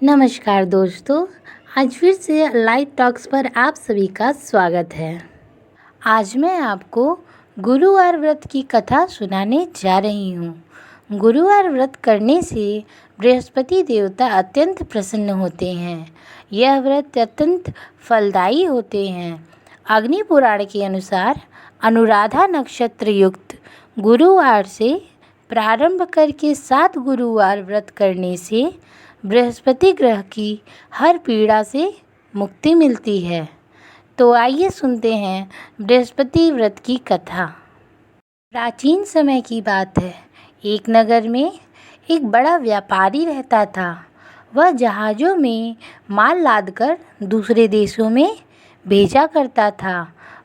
नमस्कार दोस्तों। आज फिर से लाइट टॉक्स पर आप सभी का स्वागत है। आज मैं आपको गुरुवार व्रत की कथा सुनाने जा रही हूँ। गुरुवार व्रत करने से बृहस्पति देवता अत्यंत प्रसन्न होते हैं। यह व्रत अत्यंत फलदायी होते हैं। अग्नि पुराण के अनुसार अनुराधा नक्षत्र युक्त गुरुवार से प्रारंभ करके 7 गुरुवार व्रत करने से बृहस्पति ग्रह की हर पीड़ा से मुक्ति मिलती है। तो आइए सुनते हैं बृहस्पति व्रत की कथा। प्राचीन समय की बात है। एक नगर में एक बड़ा व्यापारी रहता था। वह जहाज़ों में माल लादकर दूसरे देशों में भेजा करता था।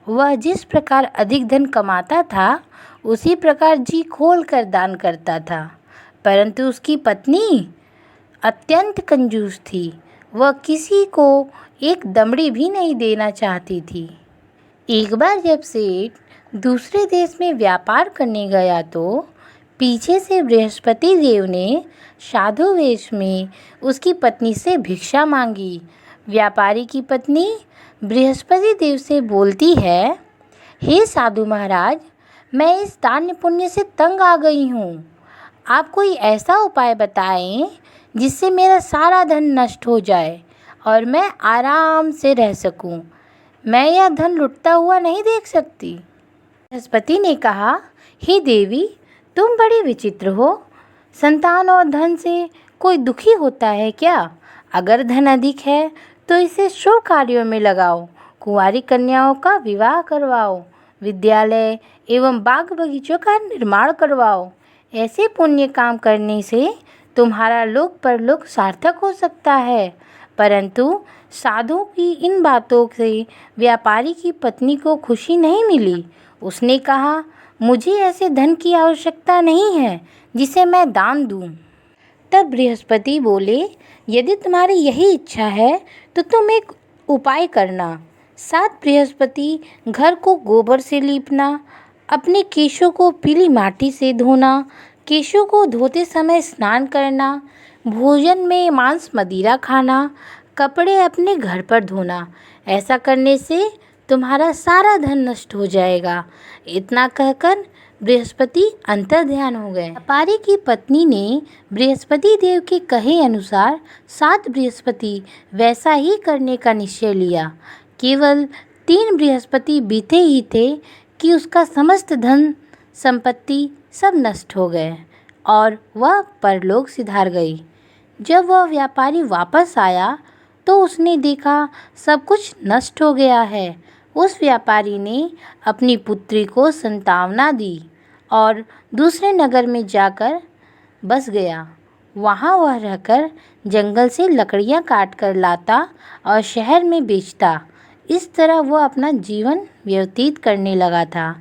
वह जिस प्रकार अधिक धन कमाता था उसी प्रकार जी खोल कर दान करता था, परंतु उसकी पत्नी अत्यंत कंजूस थी। वह किसी को एक दमड़ी भी नहीं देना चाहती थी। एक बार जब सेठ दूसरे देश में व्यापार करने गया तो पीछे से बृहस्पति देव ने साधु वेश में उसकी पत्नी से भिक्षा मांगी। व्यापारी की पत्नी बृहस्पति देव से बोलती है, हे साधु महाराज, मैं इस दान पुण्य से तंग आ गई हूँ। आप कोई ऐसा उपाय बताएं जिससे मेरा सारा धन नष्ट हो जाए और मैं आराम से रह सकूं। मैं यह धन लुटता हुआ नहीं देख सकती। बृहस्पति ने कहा, हे देवी, तुम बड़ी विचित्र हो। संतान और धन से कोई दुखी होता है क्या? अगर धन अधिक है तो इसे शुभ कार्यों में लगाओ। कुंवारी कन्याओं का विवाह करवाओ, विद्यालय एवं बाग बगीचों का निर्माण करवाओ। ऐसे पुण्य काम करने से तुम्हारा लोक परलोक सार्थक हो सकता है। परंतु साधु की इन बातों से व्यापारी की पत्नी को खुशी नहीं मिली। उसने कहा, मुझे ऐसे धन की आवश्यकता नहीं है जिसे मैं दान दूं। तब बृहस्पति बोले, यदि तुम्हारी यही इच्छा है तो तुम एक उपाय करना। 7 बृहस्पति घर को गोबर से लीपना, अपने केशों को पीली माटी से धोना, केशों को धोते समय स्नान करना, भोजन में मांस मदिरा खाना, कपड़े अपने घर पर धोना। ऐसा करने से तुम्हारा सारा धन नष्ट हो जाएगा। इतना कहकर बृहस्पति अंतर्ध्यान हो गए। व्यापारी की पत्नी ने बृहस्पति देव के कहे अनुसार 7 बृहस्पति वैसा ही करने का निश्चय लिया। केवल 3 बृहस्पति बीते ही थे कि उसका समस्त धन संपत्ति सब नष्ट हो गए और वह परलोक सिधार गई। जब वह व्यापारी वापस आया तो उसने देखा सब कुछ नष्ट हो गया है। उस व्यापारी ने अपनी पुत्री को संतावना दी और दूसरे नगर में जाकर बस गया। वहाँ वह रहकर जंगल से लकड़ियाँ काट कर लाता और शहर में बेचता। इस तरह वह अपना जीवन व्यतीत करने लगा था।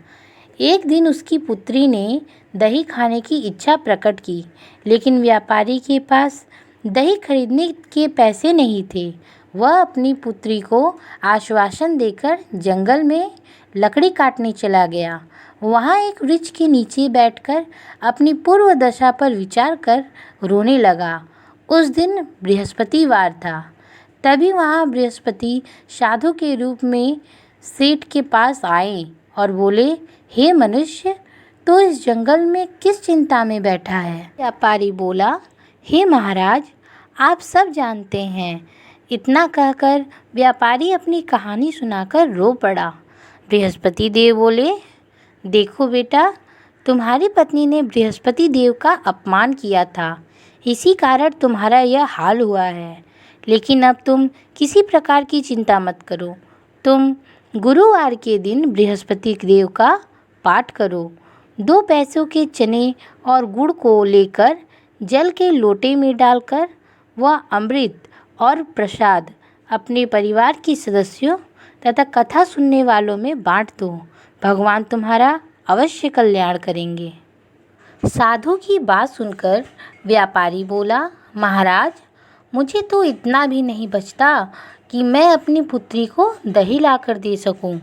एक दिन उसकी पुत्री ने दही खाने की इच्छा प्रकट की, लेकिन व्यापारी के पास दही खरीदने के पैसे नहीं थे। वह अपनी पुत्री को आश्वासन देकर जंगल में लकड़ी काटने चला गया। वहाँ एक वृक्ष के नीचे बैठकर अपनी पूर्व दशा पर विचार कर रोने लगा। उस दिन बृहस्पतिवार था। तभी वहाँ बृहस्पति साधु के रूप में सेठ के पास आए और बोले, हे मनुष्य, तो इस जंगल में किस चिंता में बैठा है? व्यापारी बोला, हे महाराज, आप सब जानते हैं। इतना कहकर व्यापारी अपनी कहानी सुनाकर रो पड़ा। बृहस्पति देव बोले, देखो बेटा, तुम्हारी पत्नी ने बृहस्पति देव का अपमान किया था, इसी कारण तुम्हारा यह हाल हुआ है। लेकिन अब तुम किसी प्रकार की चिंता मत करो। तुम गुरुवार के दिन बृहस्पति देव का पाठ करो। 2 पैसों के चने और गुड़ को लेकर जल के लोटे में डालकर वह अमृत और प्रसाद अपने परिवार के सदस्यों तथा कथा सुनने वालों में बांट दो। भगवान तुम्हारा अवश्य कल्याण करेंगे। साधु की बात सुनकर व्यापारी बोला, महाराज, मुझे तो इतना भी नहीं बचता कि मैं अपनी पुत्री को दही लाकर दे सकूं।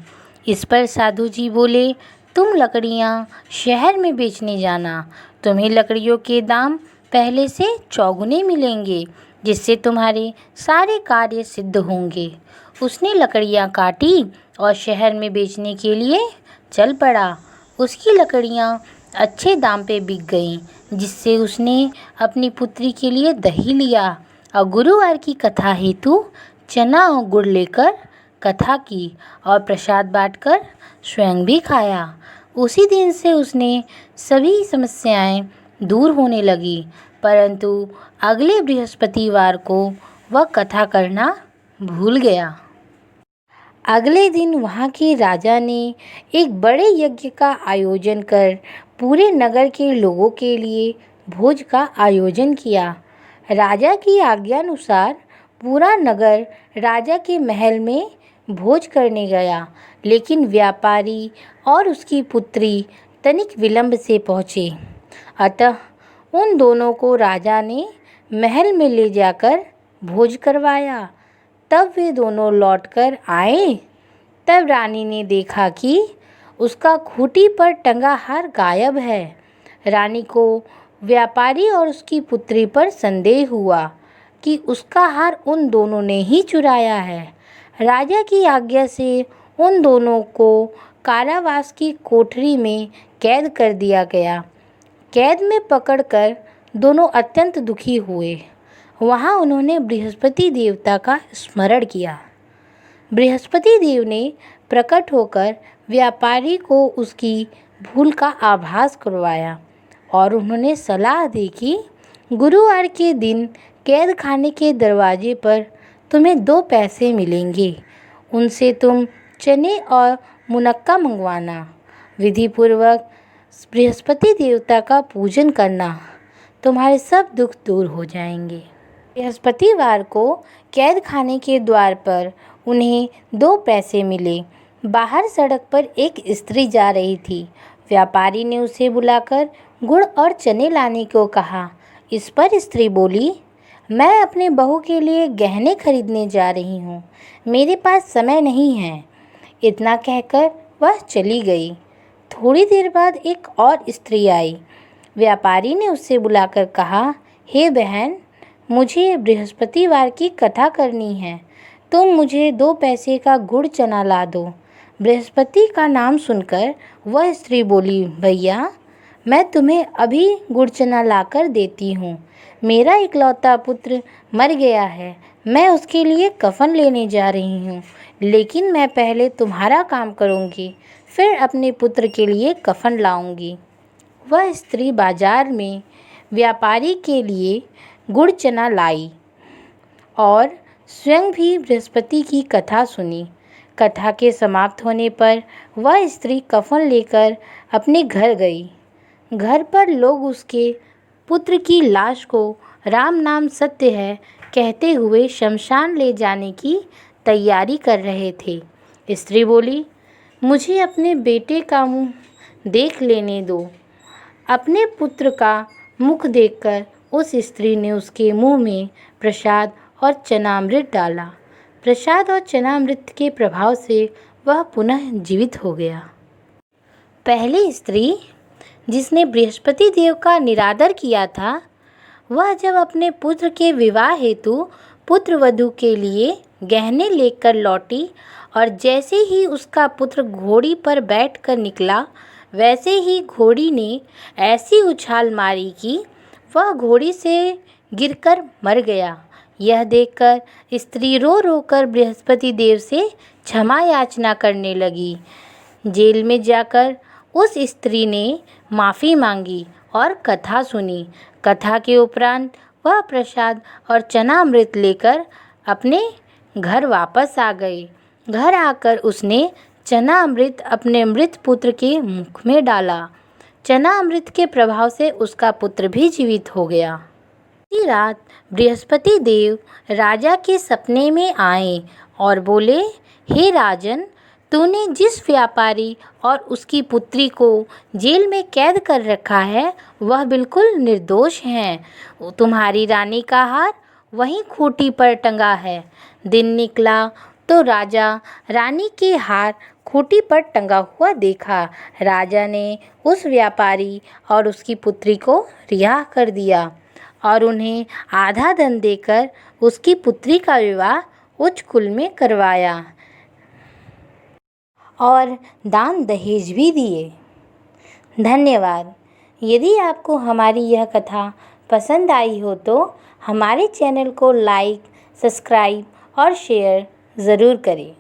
इस पर साधु जी बोले, तुम लकड़ियाँ शहर में बेचने जाना। तुम्हें लकड़ियों के दाम पहले से चौगुने मिलेंगे। जिससे तुम्हारे सारे कार्य सिद्ध होंगे। उसने लकड़ियाँ काटी और शहर में बेचने के लिए चल पड़ा। उसकी लकड़ियाँ अच्छे दाम पे बिक गईं, जिससे उसने अपनी पुत्री के लिए दही लिया और गुरुवार की कथा हेतु चना और गुड़ लेकर कथा की और प्रसाद बांटकर स्वयं भी खाया। उसी दिन से उसने सभी समस्याएं दूर होने लगी, परंतु अगले बृहस्पतिवार को वह कथा करना भूल गया। अगले दिन वहाँ के राजा ने एक बड़े यज्ञ का आयोजन कर पूरे नगर के लोगों के लिए भोज का आयोजन किया। राजा की आज्ञानुसार पूरा नगर राजा के महल में भोज करने गया, लेकिन व्यापारी और उसकी पुत्री तनिक विलंब से पहुँचे। अतः उन दोनों को राजा ने महल में ले जाकर भोज करवाया। तब वे दोनों लौटकर आए। तब रानी ने देखा कि उसका खूंटी पर टंगा हार गायब है। रानी को व्यापारी और उसकी पुत्री पर संदेह हुआ कि उसका हार उन दोनों ने ही चुराया है। राजा की आज्ञा से उन दोनों को कारावास की कोठरी में कैद कर दिया गया। कैद में पकड़कर दोनों अत्यंत दुखी हुए। वहाँ उन्होंने बृहस्पति देवता का स्मरण किया। बृहस्पति देव ने प्रकट होकर व्यापारी को उसकी भूल का आभास करवाया और उन्होंने सलाह दी कि गुरुवार के दिन कैद खाने के दरवाजे पर तुम्हें 2 पैसे मिलेंगे। उनसे तुम चने और मुनक्का मंगवाना। विधिपूर्वक बृहस्पति देवता का पूजन करना, तुम्हारे सब दुख दूर हो जाएंगे। बृहस्पतिवार को कैद खाने के द्वार पर उन्हें 2 पैसे मिले। बाहर सड़क पर एक स्त्री जा रही थी। व्यापारी ने उसे बुलाकर गुड़ और चने लाने को कहा। इस पर स्त्री बोली, मैं अपने बहू के लिए गहने खरीदने जा रही हूँ, मेरे पास समय नहीं है। इतना कहकर वह चली गई। थोड़ी देर बाद एक और स्त्री आई। व्यापारी ने उससे बुलाकर कहा, हे बहन, मुझे बृहस्पतिवार की कथा करनी है, तुम मुझे 2 पैसे का गुड़ चना ला दो। बृहस्पति का नाम सुनकर वह स्त्री बोली, भैया, मैं तुम्हें अभी गुड़ चना लाकर देती हूँ। मेरा इकलौता पुत्र मर गया है, मैं उसके लिए कफन लेने जा रही हूँ, लेकिन मैं पहले तुम्हारा काम करूँगी, फिर अपने पुत्र के लिए कफन लाऊंगी। वह स्त्री बाजार में व्यापारी के लिए गुड़ चना लाई और स्वयं भी बृहस्पति की कथा सुनी। कथा के समाप्त होने पर वह स्त्री कफन लेकर अपने घर गई। घर पर लोग उसके पुत्र की लाश को राम नाम सत्य है कहते हुए शमशान ले जाने की तैयारी कर रहे थे। स्त्री बोली, मुझे अपने बेटे का मुंह देख लेने दो। अपने पुत्र का मुख देखकर उस स्त्री ने उसके मुंह में प्रसाद और चनामृत डाला। प्रसाद और चनामृत के प्रभाव से वह पुनः जीवित हो गया। पहली स्त्री जिसने बृहस्पति देव का निरादर किया था, वह जब अपने पुत्र के विवाह हेतु पुत्र वधू के लिए गहने लेकर लौटी और जैसे ही उसका पुत्र घोड़ी पर बैठकर निकला, वैसे ही घोड़ी ने ऐसी उछाल मारी कि वह घोड़ी से गिरकर मर गया। यह देखकर स्त्री रो रो कर बृहस्पति देव से क्षमा याचना करने लगी। जेल में जाकर उस स्त्री ने माफ़ी मांगी और कथा सुनी। कथा के उपरांत वह प्रसाद और चनामृत लेकर अपने घर वापस आ गई। घर आकर उसने चना अमृत अपने मृत पुत्र के मुख में डाला। चना अमृत के प्रभाव से उसका पुत्र भी जीवित हो गया। उसी रात बृहस्पति देव राजा के सपने में आए और बोले, हे राजन, तूने जिस व्यापारी और उसकी पुत्री को जेल में कैद कर रखा है वह बिल्कुल निर्दोष हैं। तुम्हारी रानी का हार वहीं खूंटी पर टंगा है। दिन निकला तो राजा रानी के हार खूंटी पर टंगा हुआ देखा। राजा ने उस व्यापारी और उसकी पुत्री को रिहा कर दिया और उन्हें आधा धन देकर उसकी पुत्री का विवाह उच्च कुल में करवाया और दान दहेज भी दिए। धन्यवाद। यदि आपको हमारी यह कथा पसंद आई हो तो हमारे चैनल को लाइक, सब्सक्राइब और शेयर ज़रूर करें।